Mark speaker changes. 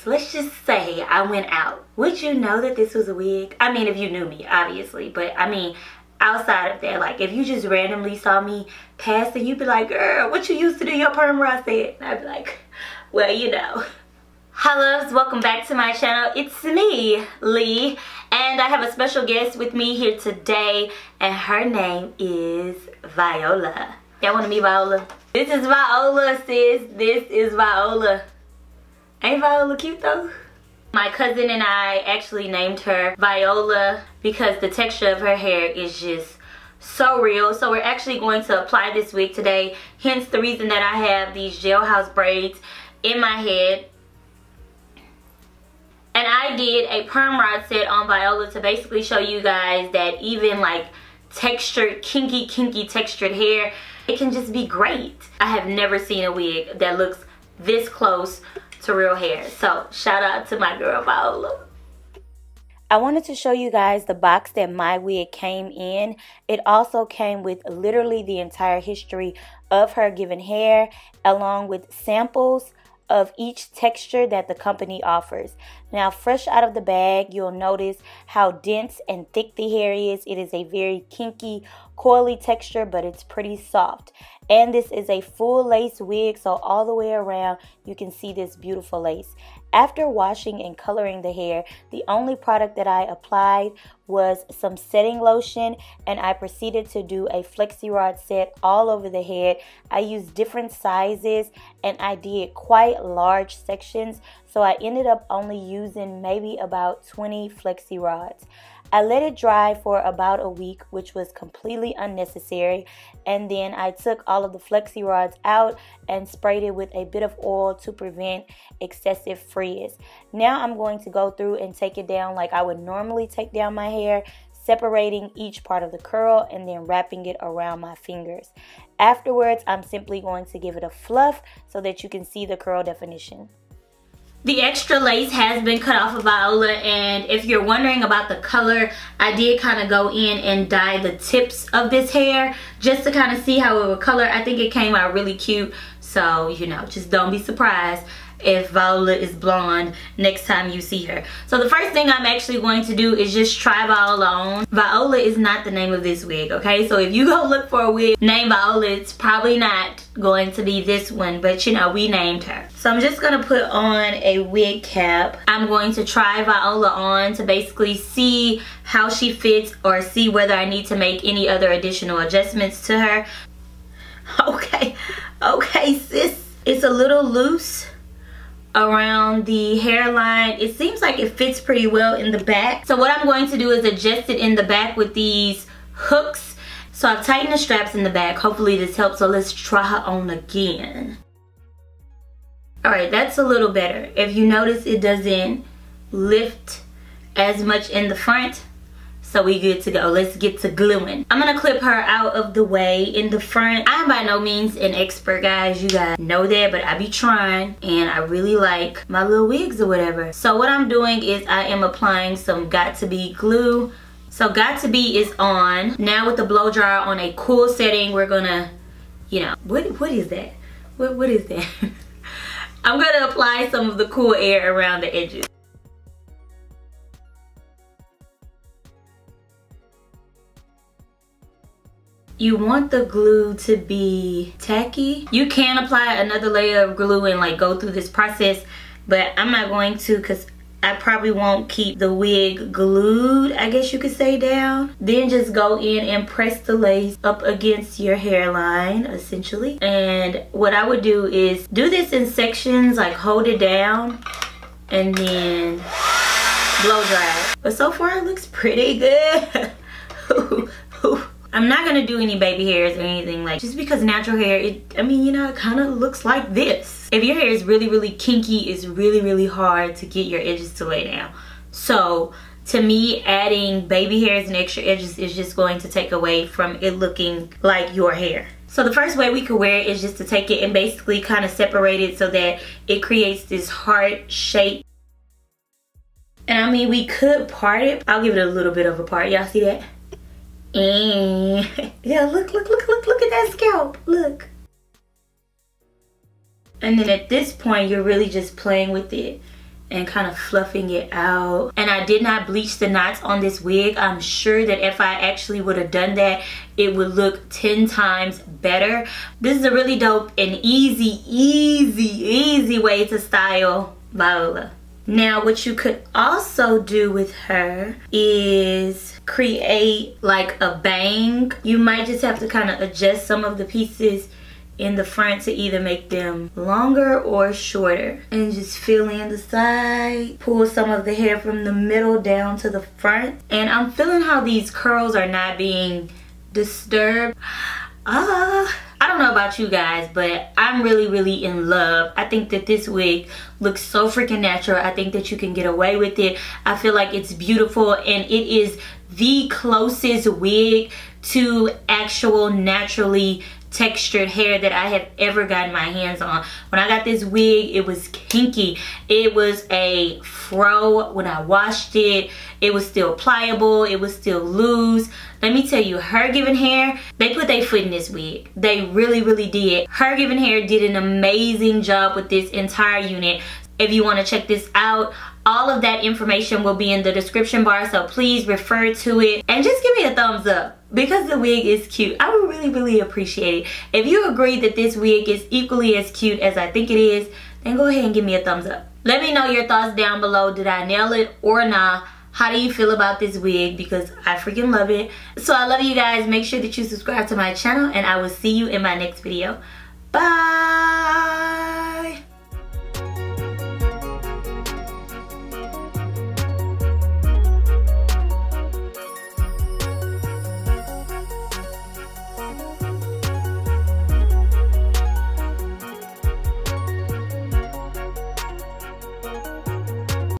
Speaker 1: Let's just say I went out. Would you know that this was a wig? I mean, if you knew me, obviously. But I mean, outside of that, like if you just randomly saw me passing, you'd be like, girl, what you used to do your perm rod set? And I'd be like, well, you know. Hi loves, welcome back to my channel. It's me, Lee, and I have a special guest with me here today, and her name is Viola. Y'all want to meet Viola? This is Viola, sis. This is Viola. Ain't Viola cute though? My cousin and I actually named her Viola because the texture of her hair is just so real. So we're actually going to apply this wig today, hence the reason that I have these jailhouse braids in my head. And I did a perm rod set on Viola to basically show you guys that even like textured, kinky textured hair, it can just be great. I have never seen a wig that looks this close to real hair. So shout out to my girl Viola. I wanted to show you guys the box that my wig came in. It also came with literally the entire history of her Given Hair, along with samples of each texture that the company offers. Now, fresh out of the bag, you'll notice how dense and thick the hair is. It is a very kinky, coily texture, but it's pretty soft. And this is a full lace wig, so all the way around you can see this beautiful lace. After washing and coloring the hair, the only product that I applied was some setting lotion, and I proceeded to do a Flexi rod set all over the head. I used different sizes and I did quite large sections, so I ended up only using maybe about 20 Flexi rods. I let it dry for about a week, which was completely unnecessary, and then I took all of the Flexi rods out and sprayed it with a bit of oil to prevent excessive frizz. Now I'm going to go through and take it down like I would normally take down my hair, separating each part of the curl and then wrapping it around my fingers. Afterwards, I'm simply going to give it a fluff so that you can see the curl definition. The extra lace has been cut off of Viola, and if you're wondering about the color, I did kind of go in and dye the tips of this hair just to kind of see how it would color. I think it came out really cute, so you know, just don't be surprised if Viola is blonde next time you see her. So the first thing I'm actually going to do is just try Viola on. Viola is not the name of this wig, okay? So if you go look for a wig named Viola, it's probably not going to be this one, but you know, we named her. So I'm just gonna put on a wig cap. I'm going to try Viola on to basically see how she fits or see whether I need to make any other additional adjustments to her. Okay, sis. It's a little loose around the hairline. It seems like it fits pretty well in the back. So what I'm going to do is adjust it in the back with these hooks. So I've tightened the straps in the back. Hopefully this helps. So let's try her on again. Alright, that's a little better. If you notice, it doesn't lift as much in the front. So we good to go. Let's get to gluing. I'm gonna clip her out of the way in the front. I'm by no means an expert, guys. You guys know that, but I be trying, and I really like my little wigs or whatever. So what I'm doing is I am applying some Got To Be glue. So Got To Be is on. Now with the blow dryer on a cool setting, we're gonna, you know, what is that? What is that? I'm gonna apply some of the cool air around the edges. You want the glue to be tacky. You can apply another layer of glue and like go through this process, but I'm not going to because I probably won't keep the wig glued, I guess you could say, down. Then just go in and press the lace up against your hairline, essentially. And what I would do is do this in sections, like hold it down and then blow dry it. But so far it looks pretty good. I'm not gonna do any baby hairs or anything, like, just because natural hair, I mean, you know, it kind of looks like this. If your hair is really kinky, it's really hard to get your edges to lay down. So to me, adding baby hairs and extra edges is just going to take away from it looking like your hair. So the first way we could wear it is just to take it and basically kind of separate it so that it creates this heart shape. And I mean, we could part it. I'll give it a little bit of a part. Y'all see that? Yeah, look at that scalp, look. And then at this point, you're really just playing with it and kind of fluffing it out. And I did not bleach the knots on this wig. I'm sure that if I actually would have done that, it would look 10 times better. This is a really dope and easy way to style Viola. Now what you could also do with her is create like a bang. You might just have to kind of adjust some of the pieces in the front to either make them longer or shorter, and just fill in the side, pull some of the hair from the middle down to the front. And I'm feeling how these curls are not being disturbed. I don't know about you guys, but I'm really in love. I think that this wig looks so freaking natural. I think that you can get away with it. I feel like it's beautiful, and it is the closest wig to actual naturally textured hair that I have ever gotten my hands on. When I got this wig, it was kinky. It was a fro. When I washed it, it was still pliable. It was still loose. Let me tell you, Her Given Hair, they put their foot in this wig. They really did. Her Given Hair did an amazing job with this entire unit. If you want to check this out, all of that information will be in the description bar, so please refer to it and just give me a thumbs up because the wig is cute. I would really appreciate it. If you agree that this wig is equally as cute as I think it is, then go ahead and give me a thumbs up. Let me know your thoughts down below. Did I nail it or not? How do you feel about this wig? Because I freaking love it. So I love you guys. Make sure that you subscribe to my channel, and I will see you in my next video. Bye.